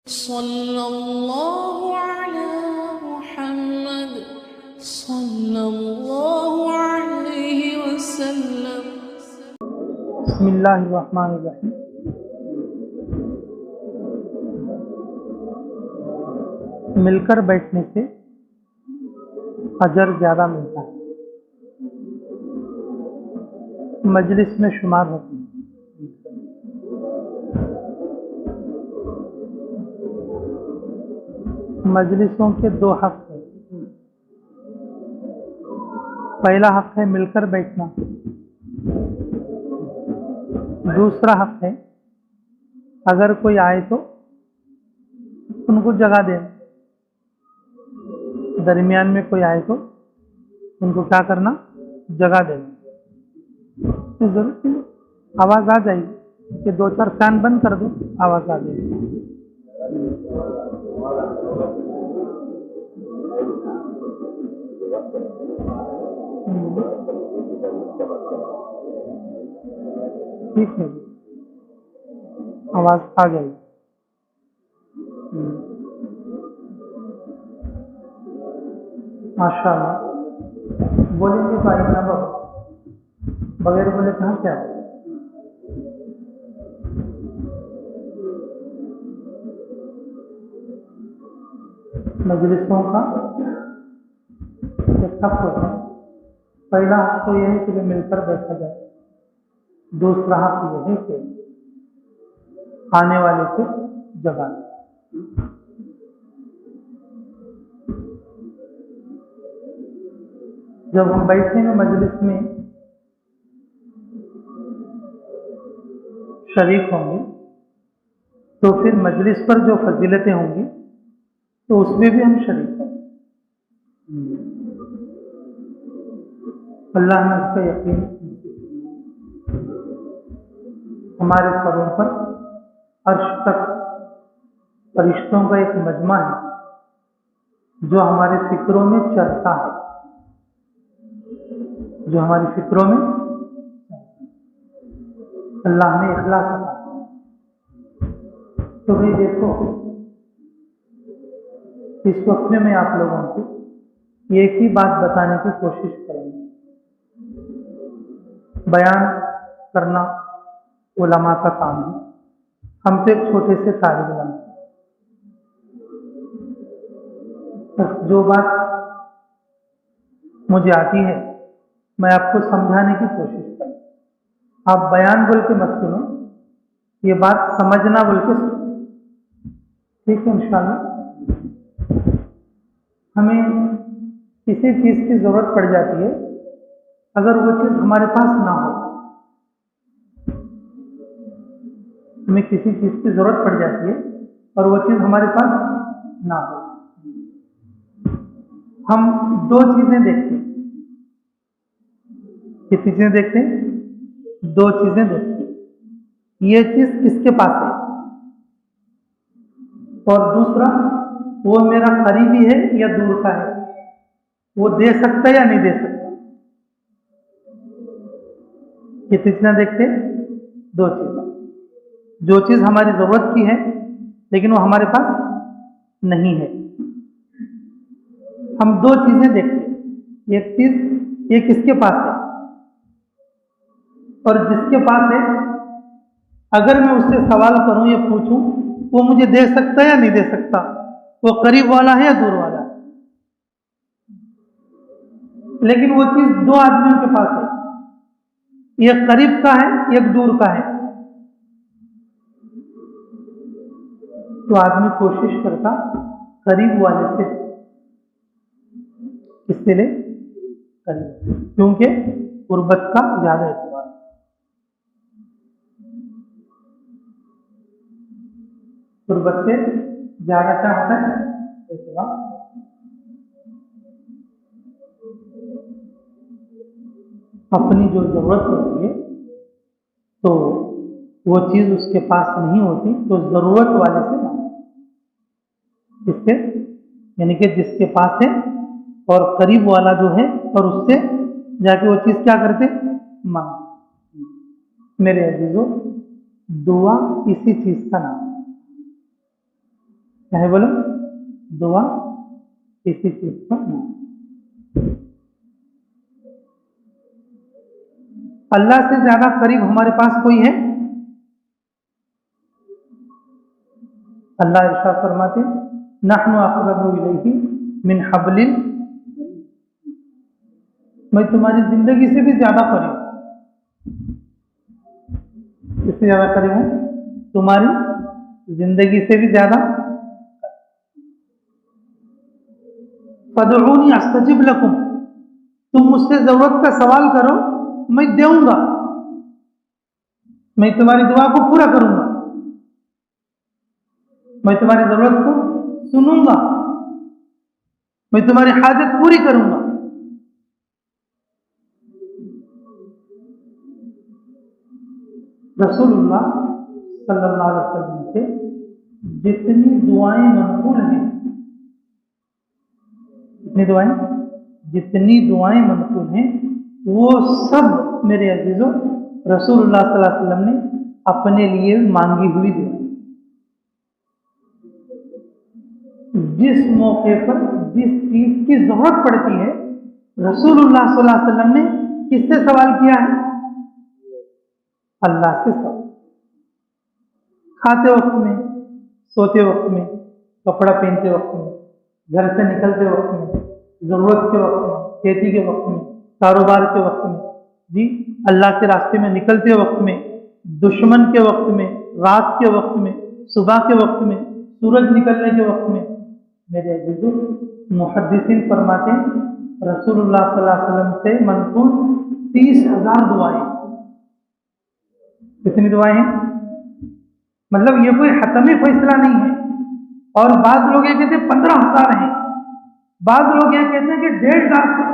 सल्लल्लाहु अला मुहम्मद सल्लल्लाहु अलैहि वसल्लम। बिस्मिल्लाहिर्रहमानिर्रहीम। मिलकर बैठने से अजर ज़्यादा मिलता है, मजलिस में शुमार होती है। मजलिसों के दो हक हैं। पहला हक है मिलकर बैठना, दूसरा हक है अगर कोई आए तो उनको जगह देना। दरमियान में कोई आए तो उनको क्या करना, जगह देना। जरूरत नहीं, आवाज़ आ जाएगी कि दो चार फैन बंद कर दो, आवाज़ आ जाएगी। ठीक है, आवाज़ आ जाएगी। माशाअल्लाह, बोलेंगे तो आएगा ना, बगैर बोले कहाँ से आए। मजलिसों का एक हक होता है। पहला हक तो यह है कि मिलकर बैठा जाए, दूसरा हक यह है कि आने वाले को जगह दें। जब हम बैठेंगे मजलिस में शरीक होंगे तो फिर मजलिस पर जो फजीलतें होंगी तो उसमें भी हम शरीक होंगे। अल्लाह ने उसका यकीन हमारे सरों पर अर्श तक फरिश्तों का एक मजमा है जो हमारे फिक्रों में चलता है, जो हमारी फिक्रों में अल्लाह ने इखलास रखा। तो भाई देखो, इस वक्त में मैं आप लोगों को एक ही बात बताने की कोशिश करूंगा। बयान करना उलमा का काम है, हम तो एक छोटे से तालिब इल्म हैं। बस जो बात मुझे आती है मैं आपको समझाने की कोशिश करूँ। आप बयान बोल के मत सुनो, ये बात समझना बोल के सुनो, ठीक है। इंशाअल्लाह हमें किसी चीज़ की ज़रूरत पड़ जाती है, अगर वो चीज़ हमारे पास ना हो, हमें किसी चीज़ की ज़रूरत पड़ जाती है और वो चीज़ हमारे पास ना हो, हम दो चीज़ें देखते हैं। कितनी चीज़ें देखते हैं? दो चीज़ें देखते हैं। ये चीज़ किसके पास है और दूसरा वो मेरा करीबी है या दूर का है, वो दे सकता है या नहीं दे सकता। कितनी चीज़ें देखते हैं? दो चीज़ें। जो चीज़ हमारी ज़रूरत की है लेकिन वो हमारे पास नहीं है, हम दो चीज़ें देखते हैं। एक चीज़ ये किसके पास है और जिसके पास है अगर मैं उससे सवाल करूं या पूछूं वो मुझे दे सकता है या नहीं दे सकता, वो करीब वाला है या दूर वाला है। लेकिन वो चीज़ दो आदमियों के पास है, एक करीब का है एक दूर का है। तो आदमी कोशिश करता करीब वाले से, किससे ले? करीब, क्योंकि गुर्बत का ज्यादा एतबार। गुर्बत से ज्यादा क्या होता है? एतबार। अपनी जो जरूरत होती है तो वो चीज उसके पास नहीं होती तो जरूरत वाले से मांगो, किससे? यानी कि जिसके पास है और करीब वाला जो है और उससे जाके वो चीज क्या करते? मांग। मेरे अजीजों, दुआ इसी चीज का नाम है। क्या है बोलो? दुआ किसी चीज पर मांगना। अल्लाह से ज्यादा करीब हमारे पास कोई है? अल्लाह इरशाद फरमाते नहनु अक़रबु इलैहि मिन हब्लिल, मैं तुम्हारी जिंदगी से भी ज्यादा करीब हूं। इससे ज्यादा करीब हूं? तुम्हारी जिंदगी से भी ज्यादा। फदऊनी अस्तजिब लकुम, तुम मुझसे जरूरत का सवाल करो, मैं दूंगा, मैं तुम्हारी दुआ को पूरा करूंगा, मैं तुम्हारी जरूरत को सुनूंगा, मैं तुम्हारी हाजत पूरी करूंगा। रसूलुल्लाह सल्लल्लाहु अलैहि वसल्लम से जितनी दुआएं मनकूल हैं, जितनी दुआएं मनकूल हैं, वो सब मेरे अजीजों रसूलुल्लाह सल्लल्लाहु अलैहि वसल्लम ने अपने लिए मांगी हुई दुआएं। जिस मौके पर जिस चीज की जरूरत पड़ती है, रसूलुल्लाह सल्लल्लाहु अलैहि वसल्लम ने किससे सवाल किया है? अल्लाह से सवाल। खाते वक्त में, सोते वक्त में, कपड़ा पहनते वक्त में, घर से निकलते वक्त में, जरूरत के वक्त में, खेती के वक्त में, कारोबार के वक्त में, जी अल्लाह के रास्ते में निकलते वक्त में, दुश्मन के वक्त में, रात के वक्त में, सुबह के वक्त में, सूरज निकलने के वक्त में। मेरे अजीजों, मुहद्दिसीन फरमाते हैं रसूलुल्लाह सल्लल्लाहु अलैहि वसल्लम से मनकूल 30,000 दुआएं। कितनी दुआएं हैं? मतलब ये कोई हतमी फैसला नहीं है। और बाज लोग ये कहते हैं 15,000 हैं, बाज लोग ये कहते हैं कि 1.5 लाख है।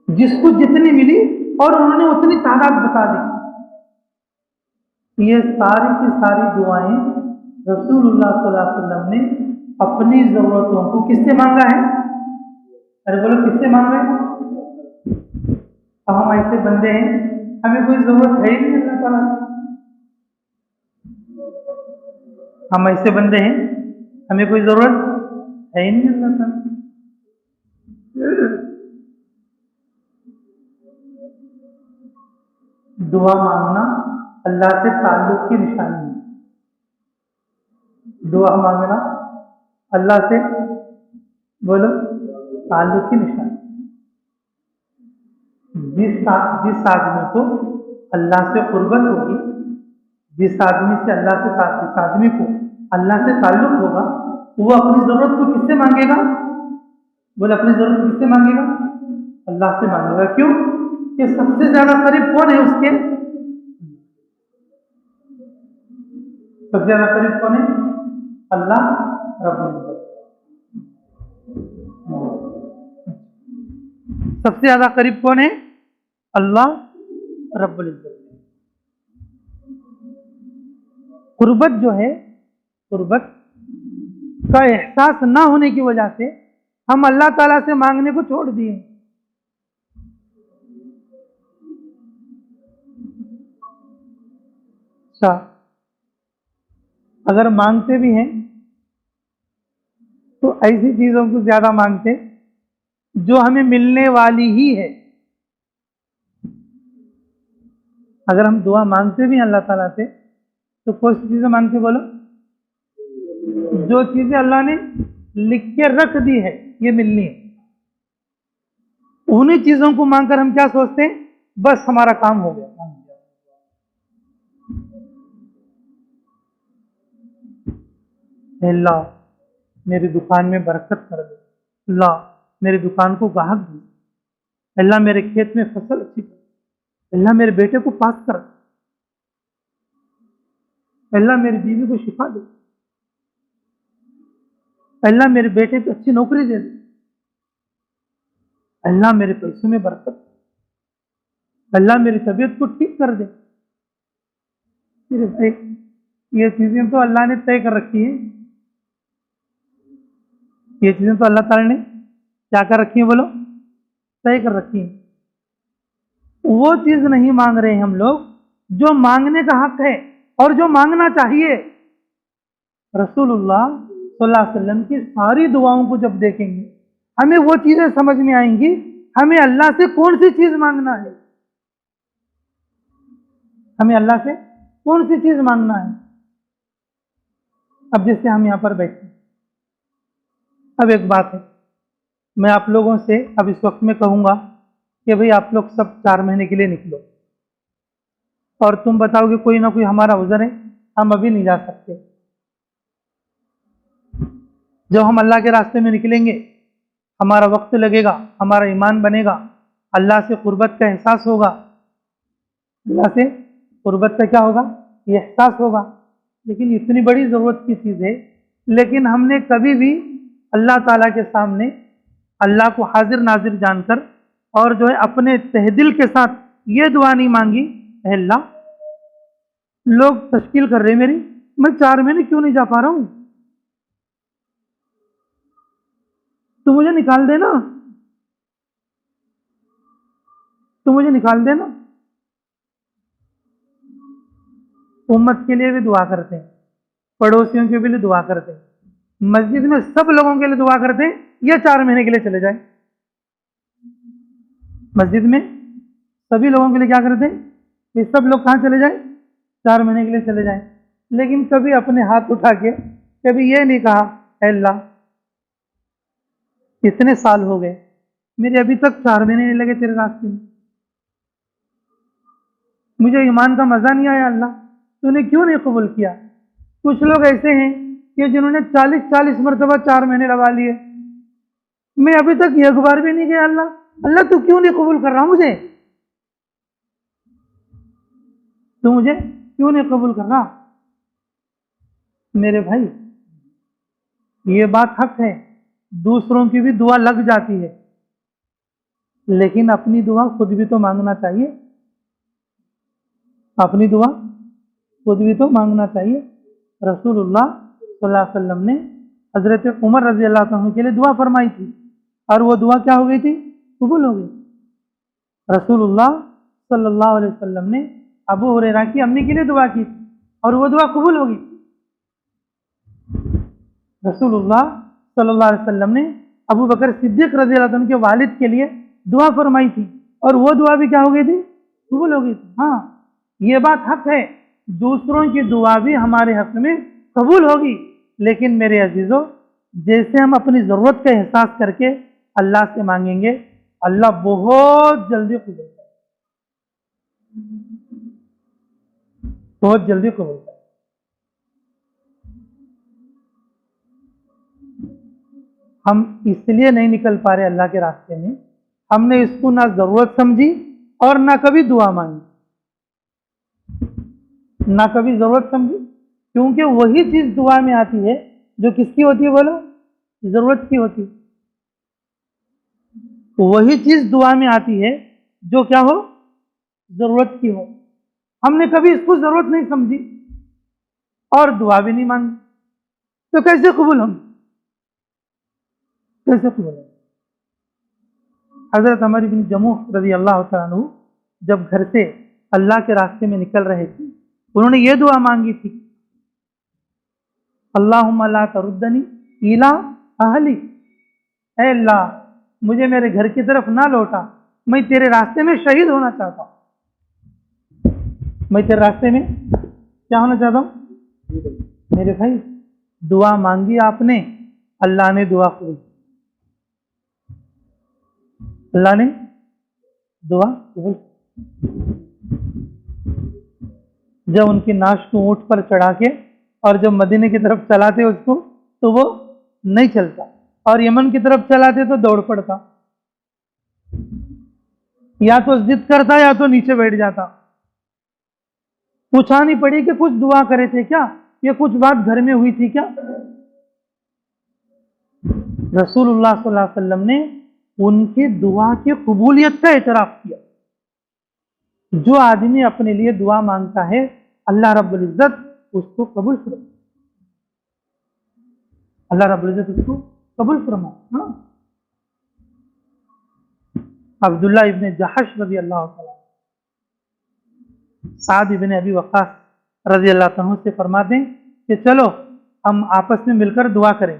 जिसको जितनी मिली और उन्होंने उतनी तादाद बता दी। ये सारी की सारी दुआएं रसूलुल्लाह सल्लल्लाहु अलैहि वसल्लम ने अपनी जरूरतों को किससे मांगा है? अरे बोलो किससे मांगा है? अब हम ऐसे बंदे हैं, हमें कोई जरूरत है ही नहीं अल्लाह ताला से। हम ऐसे बंदे हैं, हमें कोई जरूरत है ही नहीं अल्लाह ताला। दुआ मांगना अल्लाह से ताल्लुक की निशानी है। दुआ मांगना अल्लाह से बोलो ताल्लुक की निशानी। जिस आदमी को अल्लाह से कुर्बत होगी, जिस आदमी से जिस आदमी को अल्लाह से ताल्लुक होगा, वो अपनी जरूरत को किससे मांगेगा? बोले अपनी जरूरत किससे मांगेगा? अल्लाह से मांगेगा। क्यों? कि सबसे ज्यादा करीब कौन है उसके? सबसे ज्यादा करीब कौन है? अल्लाह रब्बुल इज्जत। सबसे ज्यादा करीब कौन है? अल्लाह रब्बुल इज्जत। कुर्बत जो है, कुर्बत का एहसास ना होने की वजह से हम अल्लाह ताला से मांगने को छोड़ दिए। अच्छा, अगर मांगते भी हैं तो ऐसी चीजों को ज्यादा मांगते जो हमें मिलने वाली ही है। अगर हम दुआ मांगते भी हैं अल्लाह ताला से तो कौन सी चीजें मांगते? बोलो जो चीजें अल्लाह ने लिख के रख दी है ये मिलनी है, उन्हीं चीजों को मांगकर हम क्या सोचते हैं? बस हमारा काम हो गया। अल्लाह मेरी दुकान में बरकत कर दे, अल्लाह मेरी दुकान को ग्राहक दे, अल्लाह मेरे खेत में फसल अच्छी कर, अल्लाह मेरे बेटे को पास कर, अल्लाह मेरी बीवी को शिफा दे, अल्लाह मेरे बेटे को अच्छी नौकरी दे दे, अल्लाह मेरे पैसों में बरकत, अल्लाह मेरी तबीयत को ठीक कर दे। ये चीजें तो अल्लाह ने तय कर रखी है। ये चीजें तो अल्लाह ताला ने क्या कर रखी है? बोलो तय कर रखी है। वो चीज नहीं मांग रहे हम लोग जो मांगने का हक है। और जो मांगना चाहिए, रसूलुल्लाह सल्लल्लाहु अलैहि वसल्लम की सारी दुआओं को जब देखेंगे हमें वो चीजें समझ में आएंगी हमें अल्लाह से कौन सी चीज मांगना है, हमें अल्लाह से कौन सी चीज मांगना है। अब जैसे हम यहाँ पर बैठे, अब एक बात है, मैं आप लोगों से अब इस वक्त में कहूंगा कि भाई आप लोग सब 4 महीने के लिए निकलो, और तुम बताओगे कोई ना कोई हमारा उज़र है, हम अभी नहीं जा सकते। जब हम अल्लाह के रास्ते में निकलेंगे हमारा वक्त लगेगा, हमारा ईमान बनेगा, अल्लाह से कुर्बत का एहसास होगा, अल्लाह से कुर्बत का क्या होगा, ये एहसास होगा। लेकिन इतनी बड़ी ज़रूरत की चीज़ है, लेकिन हमने कभी भी अल्लाह ताला के सामने अल्लाह को हाजिर नाजिर जानकर और जो है अपने तहदिल के साथ ये दुआ नहीं मांगी, अल्लाह लोग तश्कील कर रहे मेरी, मैं 4 महीने क्यों नहीं जा पा रहा हूं, तो मुझे निकाल देना, तो मुझे निकाल देना। उम्मत के लिए भी दुआ करते हैं, पड़ोसियों के लिए दुआ करते हैं, मस्जिद में सब लोगों के लिए दुआ करते हैं, ये 4 महीने के लिए चले जाए। मस्जिद में सभी लोगों के लिए क्या करते हैं, ये सब लोग कहाँ चले जाए, 4 महीने के लिए चले जाए। लेकिन कभी अपने हाथ उठा के कभी ये नहीं कहा, अल्लाह इतने साल हो गए मेरे अभी तक 4 महीने नहीं लगे तेरे रास्ते में, मुझे ईमान का मजा नहीं आया, अल्लाह तूने क्यों नहीं कबूल किया। कुछ लोग ऐसे हैं कि जिन्होंने 40-40 मरतबा 4 महीने लगा लिए, मैं अभी तक एक बार भी नहीं गया, अल्लाह अल्लाह तू क्यों नहीं कबूल कर रहा मुझे, तू मुझे क्यों नहीं कबूल कर रहा। मेरे भाई ये बात हक है, दूसरों की भी दुआ लग जाती है, लेकिन अपनी दुआ खुद भी तो मांगना चाहिए, अपनी दुआ खुद भी तो मांगना चाहिए। रसूलुल्लाह सल्लल्लाहु अलैहि वसल्लम ने हजरत उमर रजी अल्लाह तआला के लिए दुआ फरमाई थी, और वो दुआ क्या हो गई थी, कबूल हो गई। रसूलुल्लाह सल्लल्लाहु अलैहि वसल्लम ने अबू हुरैरा की अम्मी के लिए दुआ की थी, और वो दुआ कबूल हो गई। रसूलुल्लाह सल्लल्लाहु अलैहि वसल्लम ने अबू बकर सिद्दीक रज़ी अल्लाह अन्हु के वालिद के लिए दुआ फरमाई थी, और वो दुआ भी क्या हो गई थी, कबूल हो गई थी। हाँ, ये बात हक है, दूसरों की दुआ भी हमारे हक में कबूल होगी, लेकिन मेरे अजीजों जैसे हम अपनी ज़रूरत का एहसास करके अल्लाह से मांगेंगे, अल्लाह बहुत जल्दी कबूल करेगा, बहुत जल्दी कबूल करेगा। हम इसलिए नहीं निकल पा रहे अल्लाह के रास्ते में, हमने इसको ना ज़रूरत समझी और ना कभी दुआ मांगी, ना कभी ज़रूरत समझी, क्योंकि वही चीज़ दुआ में आती है जो किसकी होती है, बोलो, ज़रूरत की होती है। वही चीज़ दुआ में आती है जो क्या हो, ज़रूरत की हो। हमने कभी इसको ज़रूरत नहीं समझी और दुआ भी नहीं मांगी, तो कैसे कबूल होंगे, कैसे कबूल होंगे। हज़रत उमर इब्न जमूह रज़ी अल्लाह तआला अन्हु जब घर से अल्लाह के रास्ते में निकल रहे थे, उन्होंने ये दुआ मांगी थी, अल्लाहुम्मा ला तरुद्दनी इला अहली, ऐ अल्लाह मुझे मेरे घर की तरफ ना लौटा, मैं तेरे रास्ते में शहीद होना चाहता हूँ, मैं तेरे रास्ते में क्या होना चाहता हूँ। मेरे भाई दुआ मांगी आपने, अल्लाह ने दुआ कबूल, अल्लाह ने दुआ कबूल। जब उनकी नाश को ऊंट पर चढ़ा के और जब मदीने की तरफ चलाते उसको, तो वो नहीं चलता, और यमन की तरफ चलाते तो दौड़ पड़ता, या तो जिद करता या तो नीचे बैठ जाता। पूछा नहीं पड़ी कि कुछ दुआ करे थे क्या, ये कुछ बात घर में हुई थी क्या। रसूलुल्लाह सल्लल्लाहु अलैहि वसल्लम ने उनकी दुआ की कबूलियत का एतराफ किया। जो आदमी अपने लिए दुआ मांगता है, अल्लाह रब्बुल इज्जत उसको कबूल फरमा, अल्लाह रब्बुल इज्जत उसको कबूल फरमा। हाँ, अब्दुल्ला इब्न जहश रज़ी अल्लाह तआला, साद इब्न अबी वक़ास रज़ी अल्लाह अन्हु से फरमा दें कि चलो हम आपस में मिलकर दुआ करें,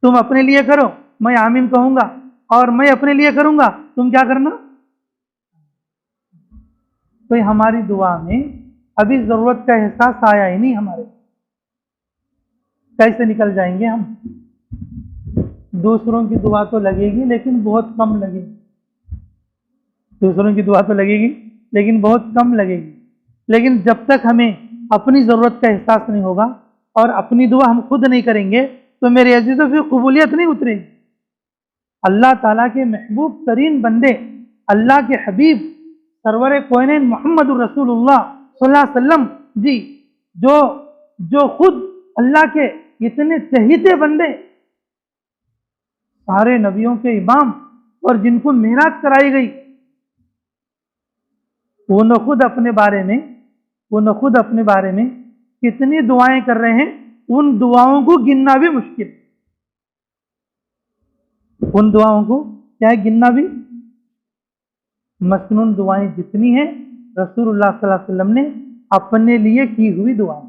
तुम अपने लिए करो, मैं आमीन कहूंगा, और मैं अपने लिए करूंगा, तुम क्या करना। तो हमारी दुआ में अभी जरूरत का एहसास आया ही नहीं हमारे, कैसे निकल जाएंगे हम। दूसरों की दुआ तो लगेगी लेकिन बहुत कम लगेगी, दूसरों की दुआ तो लगेगी लेकिन बहुत कम लगेगी। लेकिन जब तक हमें अपनी ज़रूरत का एहसास नहीं होगा और अपनी दुआ हम खुद नहीं करेंगे तो मेरे अजीज़ों फिर कबूलियत नहीं उतरेगी। अल्लाह ताला के महबूब तरीन बंदे, अल्लाह के हबीब सरवर कोइनैन मोहम्मद रसूलुल्लाह सल्लल्लाहु अलैहि वसल्लम जी, जो खुद अल्लाह के इतने चहीते बंदे, सारे नबियों के इमाम, और जिनको मेराज कराई गई, वो न खुद अपने बारे में कितनी दुआएं कर रहे हैं, उन दुआओं को गिनना भी मुश्किल, उन दुआओं को क्या है गिनना भी। मसनून दुआएं जितनी हैं रसूलुल्लाह सल्लल्लाहु अलैहि वसल्लम ने अपने लिए की हुई दुआएं,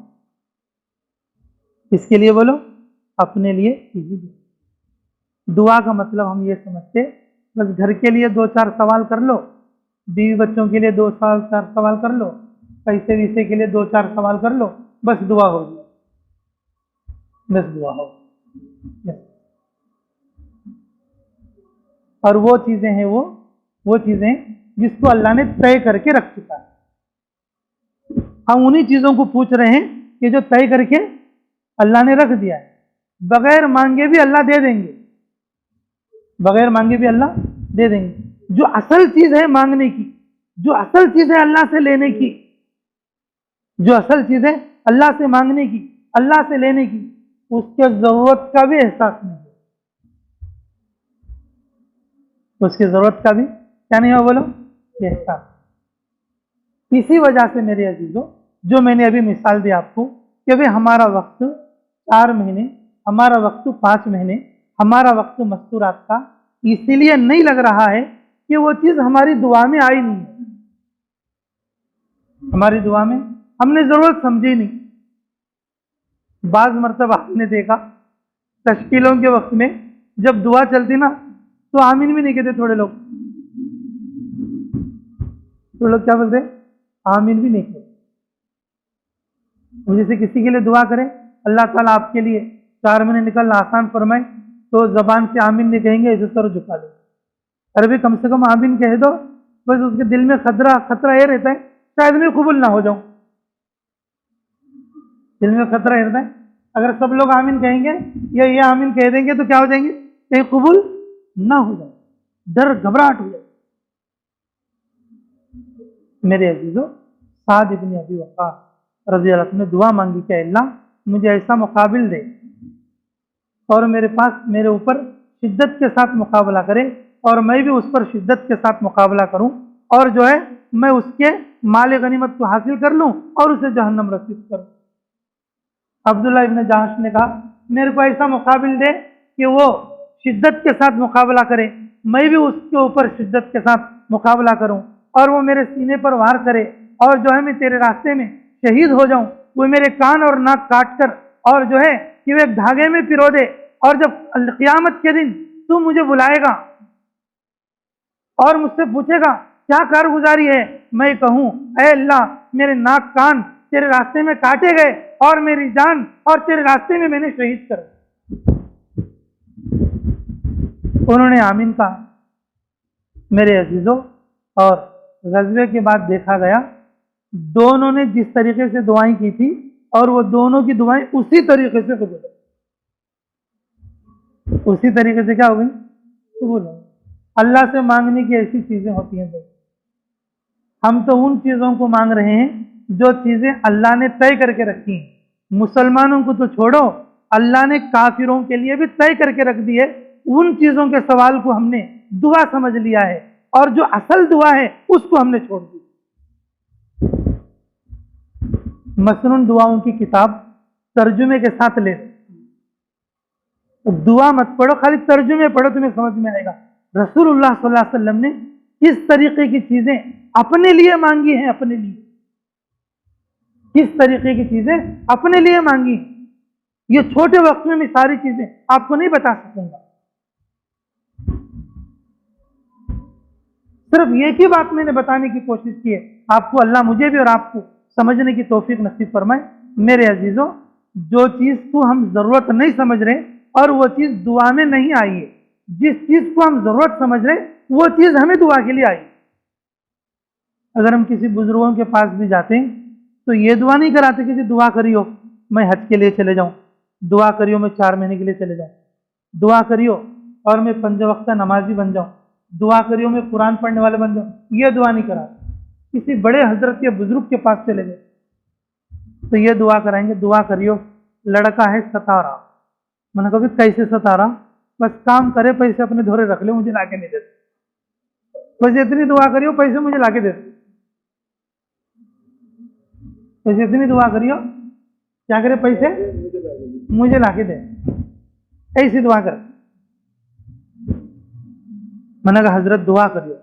इसके लिए बोलो अपने लिए की हुई दुआ का मतलब हम ये समझते बस घर के लिए 2-4 सवाल कर लो, बीवी बच्चों के लिए 2-4 सवाल कर लो, पैसे विसे के लिए 2-4 सवाल कर लो, बस दुआ हो गई, बस दुआ हो। और वो चीजें हैं वो चीजें जिसको अल्लाह ने तय करके रख चुका है, हम उन्हीं चीजों को पूछ रहे हैं कि जो तय करके अल्लाह ने रख दिया है। बगैर मांगे भी अल्लाह दे देंगे, बगैर मांगे भी अल्लाह दे देंगे। जो असल चीज है मांगने की, जो असल चीज है अल्लाह से लेने की, जो असल चीज है अल्लाह से मांगने की, अल्लाह से लेने की, उसके जरूरत का भी एहसास नहीं है, उसकी जरूरत का भी क्या नहीं हो बोलो एहसास। इसी वजह से मेरे अजीजों, जो मैंने अभी मिसाल दी आपको कि भाई हमारा वक्त 4 महीने, हमारा वक्त 5 महीने, हमारा वक्त मस्तूरात का इसीलिए नहीं लग रहा है कि वो चीज हमारी दुआ में आई नहीं है, हमारी दुआ में हमने जरूरत समझी नहीं। बाज मरतबा आपने देखा तश्कीलों के वक्त में जब दुआ चलती ना तो आमीन भी नहीं कहते, थोड़े लोग क्या बोलते, आमीन भी नहीं कहते। जैसे किसी के लिए दुआ करें, अल्लाह ताला आपके लिए 4 महीने निकलना आसान फरमाए, तो जबान से आमीन नहीं कहेंगे, ऐसे सर झुका ले। अरे भाई कम से कम आमीन कह दो, बस उसके दिल में खतरा ये रहता है शायद मैं कबूल ना हो जाऊं, दिल में खतरा रहता है। अगर सब लोग आमीन कहेंगे या ये आमीन कह देंगे तो क्या हो जाएंगे, कहीं कबूल ना हो जाए, डर घबराहट हो जाए। मेरे अजीजों, साद इब्न अबी वक्कास रज़ी अल्लाह अन्हु ने दुआ मांगी कि अल्लाह मुझे ऐसा मुकाबिल दे और मेरे ऊपर शिद्दत के साथ मुकाबला करे और मैं भी उस पर शिद्दत के साथ मुकाबला करूं, और जो है मैं उसके माल गनीमत को हासिल कर लूं और उसे जहन्नम रसीद करूं। अब्दुल्लाह इब्न जहाश ने कहा मेरे को ऐसा मुकाबिल दे कि वो शिद्दत के साथ मुकाबला करे, मैं भी उसके ऊपर शिद्दत के साथ मुकाबला करूं और वो मेरे सीने पर वार करे और जो है मैं तेरे रास्ते में शहीद हो जाऊं, वो मेरे कान और नाक काट कर और जो है कि वो एक धागे में पिरो दे, और जब क़यामत के दिन तू मुझे बुलाएगा और मुझसे पूछेगा क्या कारगुजारी है, मैं कहूं ऐ अल्लाह मेरे नाक कान तेरे रास्ते में काटे गए और मेरी जान और तेरे रास्ते में मैंने शहीद कर। उन्होंने आमीन कहा। मेरे अजीजों, और गज़वे के बाद देखा गया दोनों ने जिस तरीके से दुआएं की थी और वो दोनों की दुआएं उसी तरीके से कबूल, उसी तरीके से क्या हो गई कबूल। अल्लाह से मांगने की ऐसी चीजें होती हैं, हम तो उन चीजों को मांग रहे हैं जो चीजें अल्लाह ने तय करके रखी हैं। मुसलमानों को तो छोड़ो, अल्लाह ने काफिरों के लिए भी तय करके रख दी है। उन चीजों के सवाल को हमने दुआ समझ लिया है और जो असल दुआ है उसको हमने छोड़ दी। मसनून दुआओं की किताब तर्जुमे के साथ ले, दुआ मत पढ़ो, खाली तर्जुमे पढ़ो, तुम्हें समझ में आएगा रसूलुल्लाह सल्लल्लाहु अलैहि वसल्लम ने किस तरीके की चीजें अपने लिए मांगी हैं, अपने लिए किस तरीके की चीजें अपने लिए मांगी। ये छोटे वक्त में मैं सारी चीजें आपको नहीं बता सकूंगा। सिर्फ एक ही बात मैंने बताने की कोशिश की है आपको। अल्लाह मुझे भी और आपको समझने की तौफीक नसीब फरमाए। मेरे अजीजों, जो चीज को हम जरूरत नहीं समझ रहे और वो चीज दुआ में नहीं आई है, जिस चीज को हम जरूरत समझ रहे वो चीज हमें दुआ के लिए आई। अगर हम किसी बुजुर्गों के पास भी जाते हैं तो ये दुआ नहीं कराते कि जी दुआ करियो मैं हज के लिए चले जाऊं, दुआ करियो मैं 4 महीने के लिए चले जाऊं, दुआ करियो और मैं 5 वक्त का नमाजी बन जाऊं, दुआ करियो मैं कुरान पढ़ने वाले बन जाऊं। ये दुआ नहीं कराते। किसी बड़े हजरत या बुजुर्ग के पास चले गए तो ये दुआ कराएंगे, दुआ करियो लड़का है 17। मैंने कहा कैसे 17? बस काम करे, पैसे अपने धोरे रख ले, मुझे लाके नहीं देते। बस इतनी दुआ करियो पैसे मुझे लाके दे। बस इतनी दुआ करियो, क्या करे, पैसे मुझे लाके दे। ऐसी दुआ कर। मैंने कहा हजरत दुआ करियो।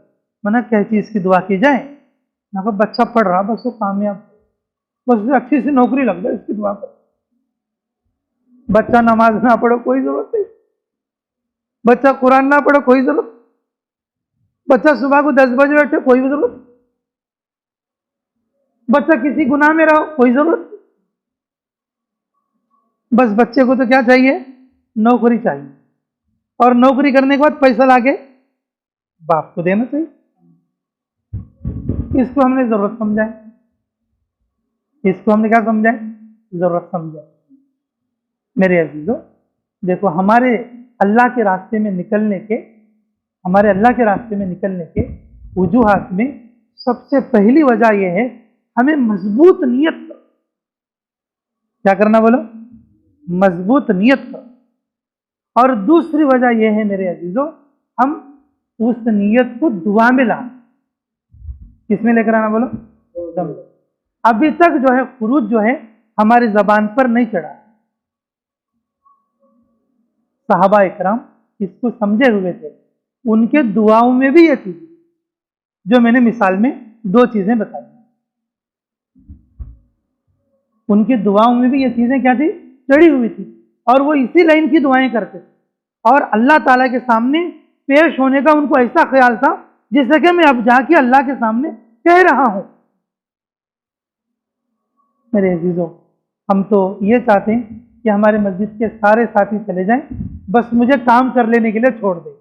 मैंने क्या चीज की दुआ की जाए? मैंने कहा बच्चा पढ़ रहा, बस वो कामयाब, बस उसे अच्छी सी नौकरी लग जाए, इसकी दुआ कर। बच्चा नमाज ना पढ़ो कोई जरूरत नहीं, बच्चा कुरान ना पढ़ो कोई जरूरत, बच्चा सुबह को 10 बजे बैठे कोई जरूरत, बच्चा किसी गुनाह में रहो कोई जरूरत। बस बच्चे को तो क्या चाहिए? नौकरी चाहिए, और नौकरी करने के बाद पैसा लाके बाप को देना चाहिए। इसको हमने जरूरत समझा है, इसको हमने क्या समझा है? जरूरत समझा। मेरे अजीजों, देखो हमारे अल्लाह के रास्ते में निकलने के, हमारे अल्लाह के रास्ते में निकलने के वजूहात में सबसे पहली वजह यह है हमें मजबूत नियत करो। क्या करना बोलो? मजबूत नियत करो। और दूसरी वजह यह है मेरे अजीजों, हम उस नियत को दुआ में ला। किसमें लेकर आना बोलो? अभी तक जो है खुरूज जो है हमारी जबान पर नहीं चढ़ा। सहाबा इकराम इसको समझे हुए थे, उनके दुआओं में भी ये चीज जो मैंने मिसाल में 2 चीजें बताई, उनकी दुआओं में भी ये चीजें क्या थी? चढ़ी हुई थी। और वो इसी लाइन की दुआएं करते थे, और अल्लाह ताला के सामने पेश होने का उनको ऐसा ख्याल था जैसे कि मैं अब जाके अल्लाह के सामने कह रहा हूं। मेरे अजीजों, हम तो ये चाहते हैं कि हमारे मस्जिद के सारे साथी चले जाएं, बस मुझे काम कर लेने के लिए छोड़ दें।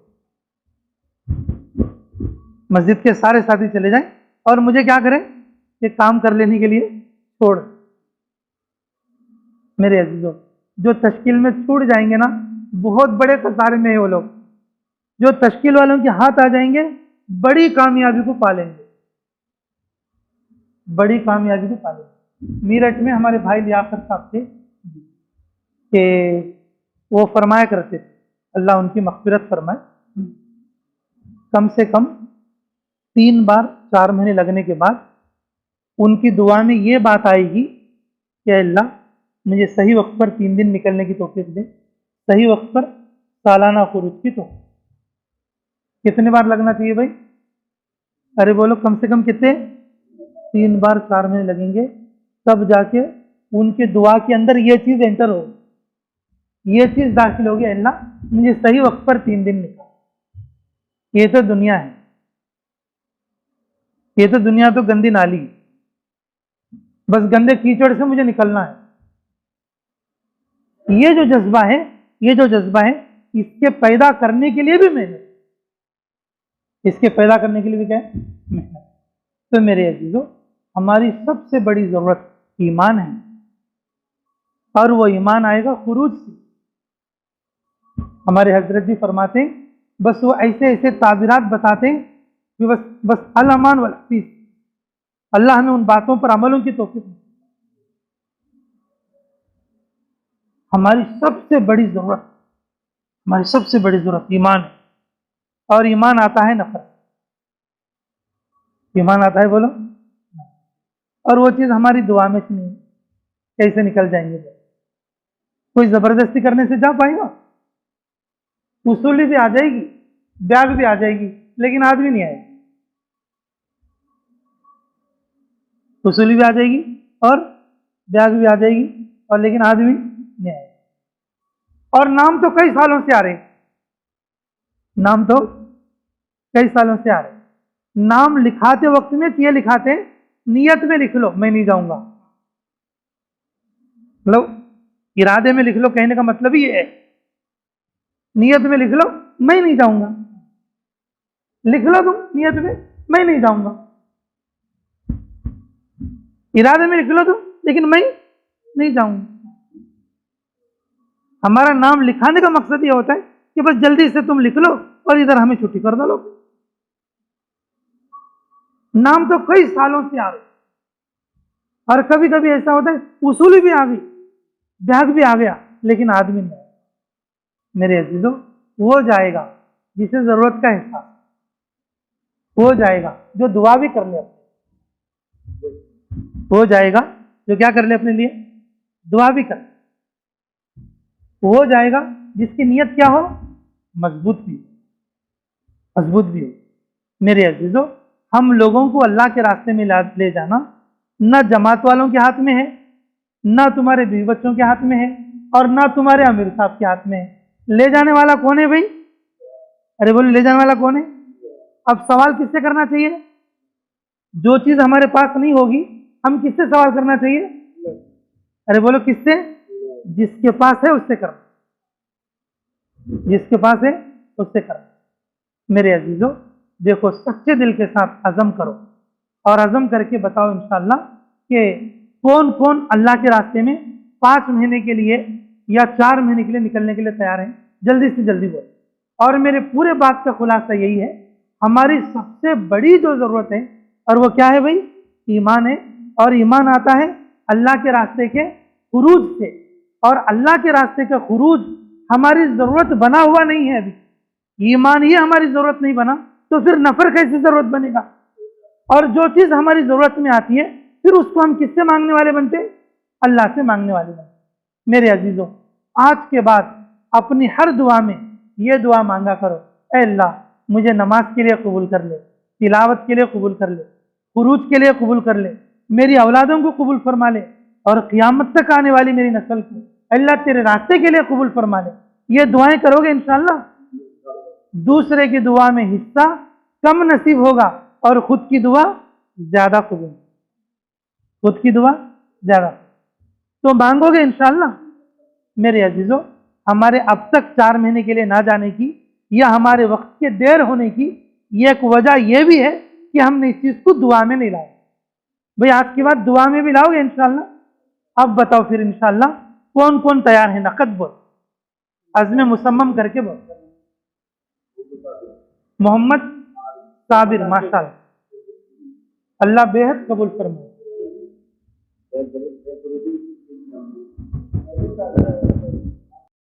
मस्जिद के सारे साथी चले जाएं और मुझे क्या करें? ये काम कर लेने के लिए छोड़। मेरे अजीजों, जो तश्कील में छूट जाएंगे ना, बहुत बड़े खसारे में है वो लोग। जो तश्कील वालों के हाथ आ जाएंगे, बड़ी कामयाबी को पालेंगे, बड़ी कामयाबी को पालेंगे। मेरठ में हमारे भाई लियाकत साहब थे कि वो फरमाया करते थे, अल्लाह उनकी मग़फ़िरत फरमाए, कम से कम 3 बार 4 महीने लगने के बाद उनकी दुआ में ये बात आएगी कि अल्लाह मुझे सही वक्त पर 3 दिन निकलने की तौफीक दे, सही वक्त पर सालाना खुरूज की। तो कितने बार लगना चाहिए भाई? अरे बोलो, कम से कम कितने? 3 बार 4 महीने लगेंगे, तब जाके उनके दुआ के अंदर ये चीज एंटर होगी, ये चीज दाखिल होगी, अल्लाह मुझे सही वक्त पर 3 दिन निकाल। ये तो दुनिया है, ये तो दुनिया तो गंदी नाली है, बस गंदे कीचड़ से मुझे निकलना है। ये जो जज्बा है, ये जो जज्बा है, इसके पैदा करने के लिए भी मेहनत, इसके पैदा करने के लिए भी क्या है? मेहनत। तो मेरे अजीजों, हमारी सबसे बड़ी जरूरत ईमान है, और वो ईमान आएगा खुरूज से। हमारे हजरत जी फरमाते हैं, बस वो ऐसे ऐसे ताबीरात बताते हैं कि बस बस अल अमान वल हफीज, अल्लाह हमें उन बातों पर अमलों की तौफीक। हमारी सबसे बड़ी जरूरत, हमारी सबसे बड़ी जरूरत ईमान है, और ईमान आता है नफरत। ईमान आता है बोलो, और वो चीज हमारी दुआ में से नहीं, कैसे निकल जाएंगे? कोई जबरदस्ती करने से जा पाएगा? उसूली भी आ जाएगी, ब्याग भी आ जाएगी, लेकिन आदमी नहीं आएगा। उसूली भी आ जाएगी और ब्याग भी आ जाएगी और लेकिन आदमी नहीं आएगा। और नाम तो कई सालों से आ रहे, नाम तो कई सालों से आ रहे। नाम लिखाते वक्त में ये लिखाते नियत में लिख लो मैं नहीं जाऊंगा, मतलब इरादे में लिख लो, कहने का मतलब ही है नियत में लिख लो मैं नहीं जाऊंगा, लिख लो तुम नियत में मैं नहीं जाऊंगा, इरादे में लिख लो तुम लेकिन मैं नहीं जाऊंगा। हमारा नाम लिखाने का मकसद ये होता है कि बस जल्दी से तुम लिख लो और इधर हमें छुट्टी कर दो। लोग नाम तो कई सालों से आ रहे, और कभी कभी ऐसा होता है उसूली भी आ गई, ब्याग भी आ गया, लेकिन आदमी नहीं आया। मेरे अजीजों, वो जाएगा जिसे जरूरत का एहसास, वो जाएगा जो दुआ भी कर ले, वो जाएगा जो क्या कर ले अपने लिए, दुआ भी कर, वो जाएगा जिसकी नीयत क्या हो, मजबूत भी हो। मेरे अजीजों, हम लोगों को अल्लाह के रास्ते में ले जाना न जमात वालों के हाथ में है, न तुम्हारे बीवी बच्चों के हाथ में है, और न तुम्हारे अमीर साहब के हाथ में है। ले जाने वाला कौन है भाई? अरे बोलो, ले जाने वाला कौन है? अब सवाल किससे करना चाहिए? जो चीज हमारे पास नहीं होगी हम किससे सवाल करना चाहिए? अरे बोलो किससे? जिसके पास है उससे करना, जिसके पास है उससे करना। मेरे अजीजों, देखो सच्चे दिल के साथ अज़म करो और अज़म करके बताओ इंशाअल्लाह कि कौन कौन अल्लाह के रास्ते में 5 महीने के लिए या 4 महीने के लिए निकलने के लिए तैयार हैं। जल्दी से जल्दी बोलो। और मेरे पूरे बात का खुलासा यही है, हमारी सबसे बड़ी जो ज़रूरत है और वो क्या है भाई? ईमान है। और ईमान आता है अल्लाह के रास्ते के खुरूज से, और अल्लाह के रास्ते का खुरूज हमारी ज़रूरत बना हुआ नहीं है। अभी ईमान ही हमारी ज़रूरत नहीं बना तो फिर नफर कैसे ज़रूरत बनेगा? और जो चीज़ हमारी ज़रूरत में आती है फिर उसको हम किससे मांगने वाले बनते? अल्लाह से मांगने वाले बनते। मेरे अजीज़ों, आज के बाद अपनी हर दुआ में ये दुआ मांगा करो, ऐ अल्लाह मुझे नमाज के लिए कबूल कर ले, तिलावत के लिए कबूल कर ले, खुरूज के लिए कबूल कर ले, मेरी औलादों को कबूल फरमा ले, और क़यामत तक आने वाली मेरी नस्ल को अल्लाह तेरे रास्ते के लिए कबूल फरमा ले। ये दुआएं करोगे इंशाअल्लाह, दूसरे की दुआ में हिस्सा कम नसीब होगा और खुद की दुआ ज्यादा कबूल, खुद की दुआ ज्यादा। तो मांगोगे इंशाअल्लाह। मेरे अजीजों, हमारे अब तक 4 महीने के लिए ना जाने की या हमारे वक्त के देर होने की ये एक वजह यह भी है कि हमने इस चीज को दुआ में नहीं लाया। भाई आज के बाद दुआ में भी लाओगे इंशाअल्लाह। अब बताओ फिर इंशाअल्लाह कौन कौन तैयार है? नकद बोल, अज़्म मुसम्मम करके बोल। मोहम्मद साबिर, माशाअल्लाह, अल्लाह बेहद कबूल फरमाए।